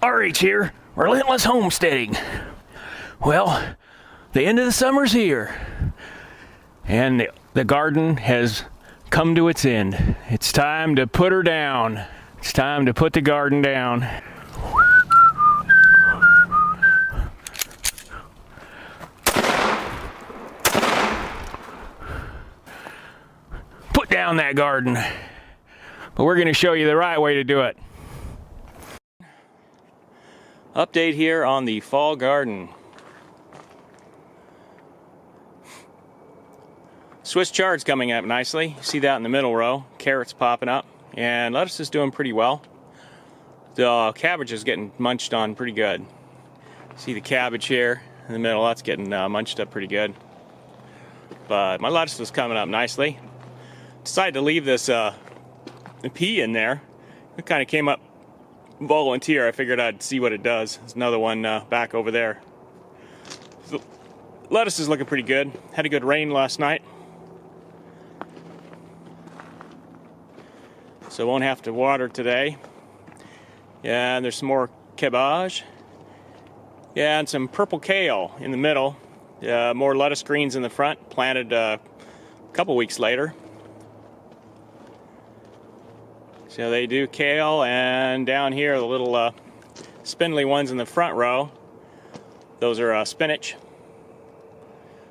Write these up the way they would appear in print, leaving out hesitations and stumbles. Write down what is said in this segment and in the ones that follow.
RH here, Relentless Homesteading. Well, the end of the summer's here, and the garden has come to its end. It's time to put her down. It's time to put the garden down. Put down that garden. But we're going to show you the right way to do it. Update here on the fall garden. Swiss chard's coming up nicely. See that in the middle row. Carrots popping up. And lettuce is doing pretty well. The cabbage is getting munched on pretty good. See the cabbage here in the middle, that's getting munched up pretty good. But my lettuce is coming up nicely. Decided to leave this pea in there. It kind of came up volunteer. I figured I'd see what it does. There's another one back over there. So, lettuce is looking pretty good. Had a good rain last night, so won't have to water today. Yeah, and there's some more cabbage. Yeah, and some purple kale in the middle. More lettuce greens in the front, planted a couple weeks later. So they do kale, and down here the little spindly ones in the front row, those are spinach.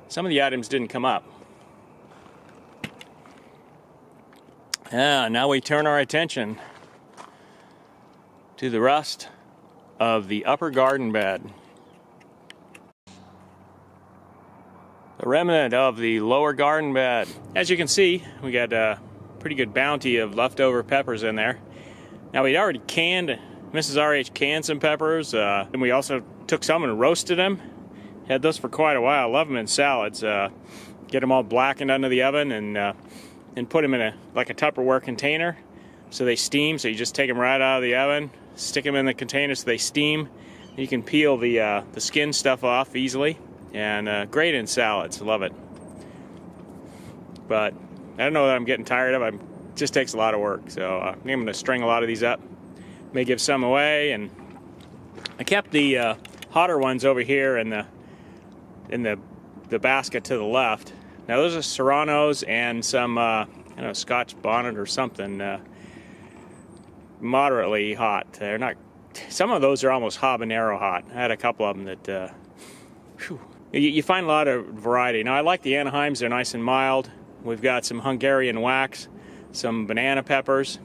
Some of the items didn't come up. Now we turn our attention to the rest of the upper garden bed. The remnant of the lower garden bed. As you can see, we got a pretty good bounty of leftover peppers in there. Now we'd already canned, Mrs. RH canned some peppers, and we also took some and roasted them. Had those for quite a while. Love them in salads. Get them all blackened under the oven and put them in like a Tupperware container so they steam. So you just take them right out of the oven, stick them in the container so they steam. You can peel the skin stuff off easily, and great in salads. Love it. But I don't know that I'm getting tired of it. It just takes a lot of work. So I'm going to string a lot of these up. May give some away, and I kept the hotter ones over here in the basket to the left. Now those are serranos and some I don't know, Scotch bonnet or something, moderately hot. They're not. Some of those are almost habanero hot. I had a couple of them that. You find a lot of variety. Now I like the Anaheims. They're nice and mild. We've got some Hungarian wax, some banana peppers.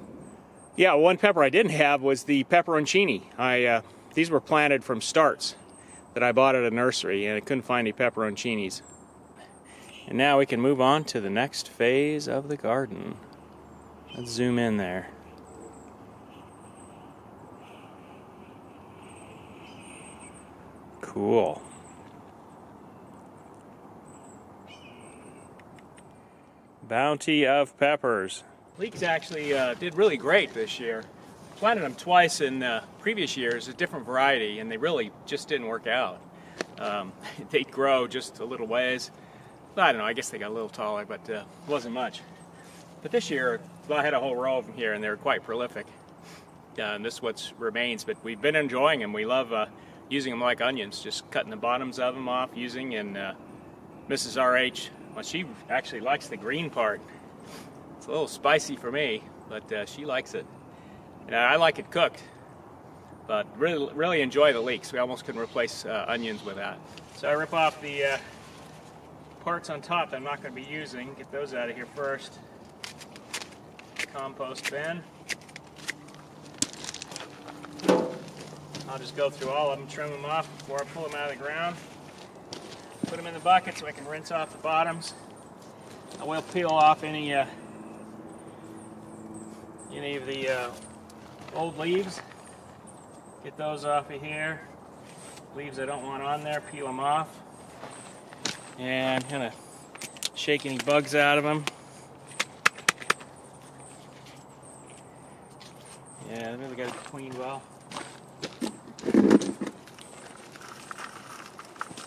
Yeah, one pepper I didn't have was the pepperoncini. These were planted from starts that I bought at a nursery, and I couldn't find any pepperoncinis. And now we can move on to the next phase of the garden. Let's zoom in there. Cool. Bounty of peppers. Leeks actually did really great this year. Planted them twice in previous years, a different variety, and they really just didn't work out. They'd grow just a little ways. I don't know, I guess they got a little taller, but it wasn't much. But this year, I had a whole row of them here, and they were quite prolific. And this is what remains, but we've been enjoying them. We love using them like onions, just cutting the bottoms of them off, using, and Mrs. RH, well, she actually likes the green part. It's a little spicy for me, but she likes it. And I like it cooked, but really enjoy the leeks. We almost couldn't replace onions with that. So I rip off the parts on top that I'm not going to be using. Get those out of here first. Compost bin. I'll just go through all of them, trim them off before I pull them out of the ground. Put them in the bucket so I can rinse off the bottoms. I will peel off any of the old leaves. Get those off of here. Leaves I don't want on there, peel them off. And kind of shake any bugs out of them. Yeah, they really got it cleaned well.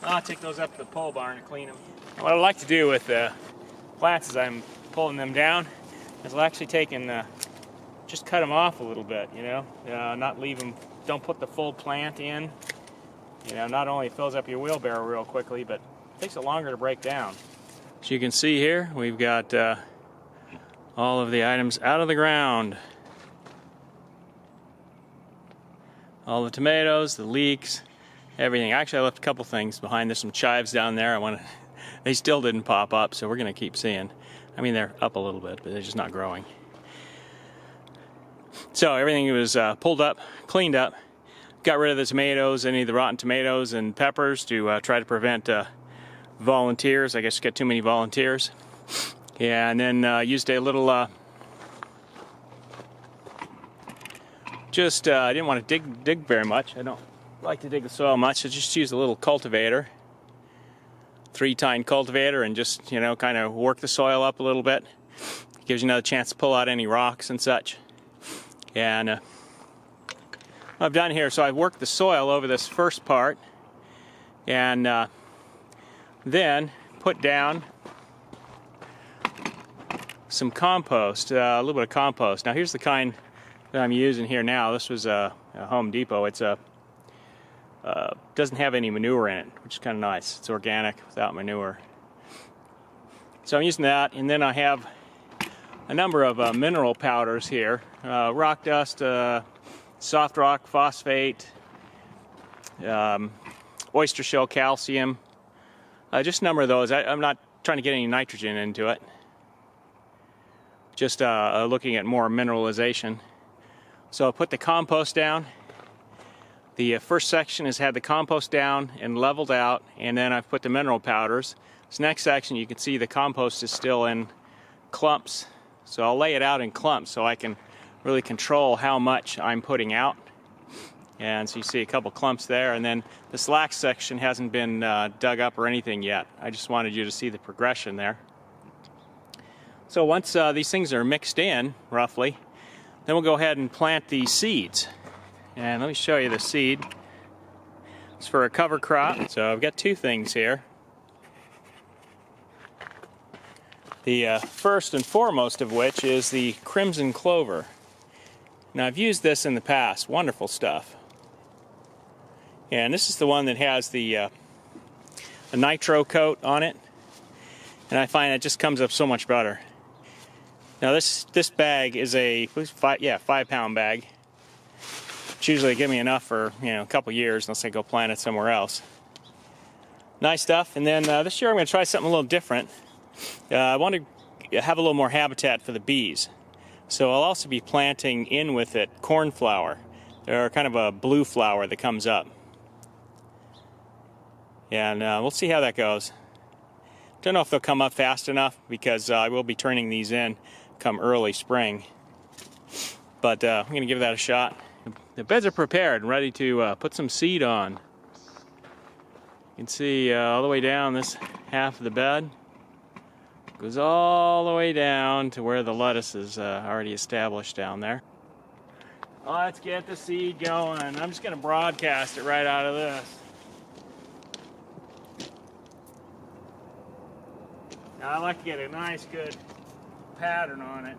I'll take those up to the pole barn and clean them. What I like to do with plants as I'm pulling them down is I'll actually take and just cut them off a little bit, you know, not leave them don't put the full plant in. You know, not only fills up your wheelbarrow real quickly, but it takes it longer to break down. As you can see here, we've got all of the items out of the ground. All the tomatoes, the leeks, everything. Actually, I left a couple things behind. There's some chives down there. They still didn't pop up, so we're going to keep seeing. I mean, they're up a little bit, but they're just not growing. So everything was pulled up, cleaned up, got rid of the tomatoes, any of the rotten tomatoes and peppers to try to prevent volunteers. I guess get too many volunteers. Yeah, and then used a little, I didn't want to dig very much. I don't like to dig the soil much, so just use a little cultivator, 3-tine cultivator, and just, you know, kind of work the soil up a little bit. Gives you another chance to pull out any rocks and such. And what I've done here, so I've worked the soil over this first part, and then put down some compost, a little bit of compost. Now here's the kind that I'm using here now. This was a Home Depot. It's doesn't have any manure in it, which is kind of nice. It's organic without manure. So I'm using that, and then I have a number of mineral powders here. Rock dust, soft rock phosphate, oyster shell calcium, just a number of those. I'm not trying to get any nitrogen into it, just looking at more mineralization. So I'll put the compost down. The first section has had the compost down and leveled out, and then I've put the mineral powders. This next section, you can see the compost is still in clumps. So I'll lay it out in clumps so I can really control how much I'm putting out. And so you see a couple clumps there, and then the slack section hasn't been dug up or anything yet. I just wanted you to see the progression there. So once these things are mixed in, roughly, then we'll go ahead and plant the seeds. And let me show you the seed. It's for a cover crop. So I've got two things here. The first and foremost of which is the crimson clover. Now I've used this in the past. Wonderful stuff. And this is the one that has the a nitro coat on it. And I find it just comes up so much better. Now this bag is a 5-pound bag. It's usually give me enough for, you know, a couple years unless I go plant it somewhere else. Nice stuff. And then this year I'm going to try something a little different. I want to have a little more habitat for the bees. So I'll also be planting in with it cornflower. They're kind of a blue flower that comes up. And we'll see how that goes. Don't know if they'll come up fast enough because I will be turning these in come early spring. But I'm going to give that a shot. The beds are prepared and ready to put some seed on. You can see all the way down this half of the bed. Goes all the way down to where the lettuce is already established down there. Let's get the seed going. I'm just going to broadcast it right out of this. Now, I like to get a nice, good pattern on it.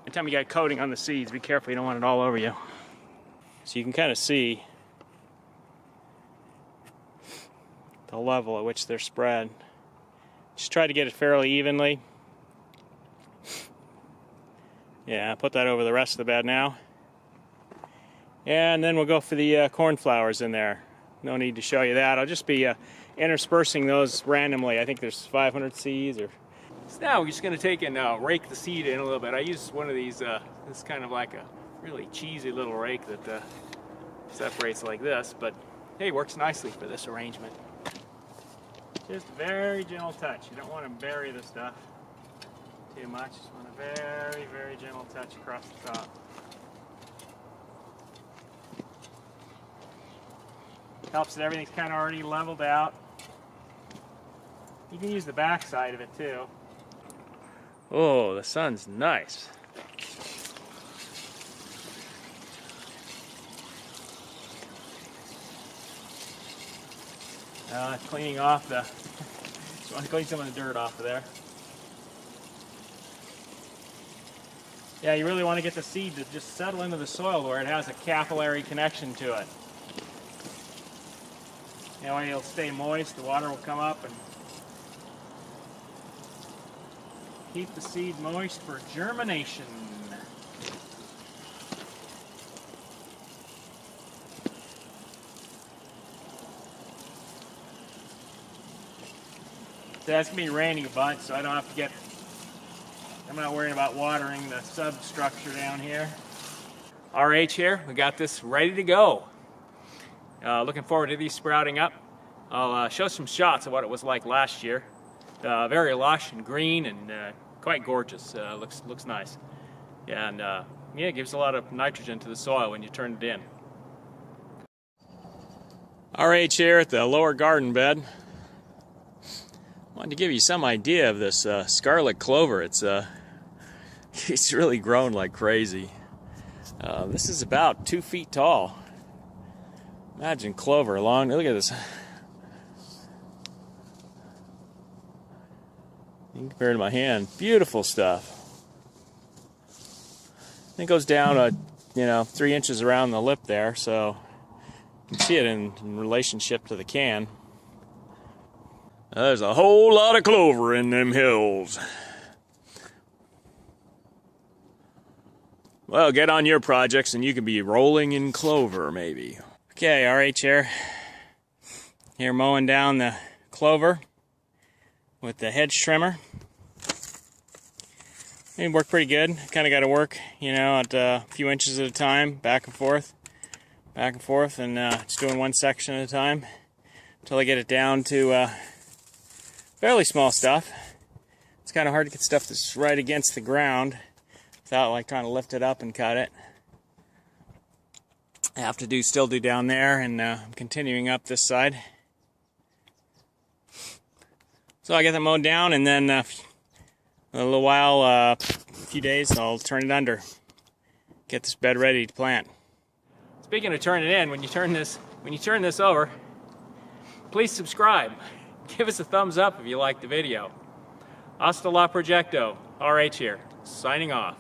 Anytime you got coating on the seeds, be careful, you don't want it all over you. So you can kind of see the level at which they're spread. Just try to get it fairly evenly. Yeah, put that over the rest of the bed now. And then we'll go for the cornflowers in there. No need to show you that. I'll just be interspersing those randomly. I think there's 500 seeds. So now we're just going to take and rake the seed in a little bit. I use one of these, this kind of like a really cheesy little rake that separates like this, but hey, works nicely for this arrangement. Just a very gentle touch. You don't want to bury the stuff too much. Just want a very, very gentle touch across the top. Helps that everything's kind of already leveled out. You can use the back side of it too. Oh, the sun's nice. Cleaning off just want to clean some of the dirt off of there. Yeah, you really want to get the seed to just settle into the soil where it has a capillary connection to it. That way it'll stay moist, the water will come up and keep the seed moist for germination. So that's going to be raining a bunch, so I don't have to get, I'm not worrying about watering the substructure down here. RH here, we got this ready to go. Looking forward to these sprouting up. I'll show some shots of what it was like last year. Very lush and green and quite gorgeous. Looks nice. Yeah, and yeah, it gives a lot of nitrogen to the soil when you turn it in. RH here at the lower garden bed. Wanted to give you some idea of this scarlet clover. It's really grown like crazy. This is about 2 feet tall. Imagine clover long. Look at this. You can compare it to my hand. Beautiful stuff. It goes down 3 inches around the lip there, so you can see it in relationship to the can. There's a whole lot of clover in them hills. Well, get on your projects and you can be rolling in clover, maybe. Okay, RH here mowing down the clover with the hedge trimmer. It worked pretty good. Kind of got to work, at a few inches at a time, back and forth, and just doing one section at a time until I get it down to fairly small stuff. It's kind of hard to get stuff that's right against the ground without like trying to lift it up and cut it. I have to still do down there, and I'm continuing up this side. So I get that mowed down, and then a little while, a few days, I'll turn it under. Get this bed ready to plant. Speaking of turning it in, when you turn this over, please subscribe. Give us a thumbs up if you like the video. Hasta la Proyecto. RH here, signing off.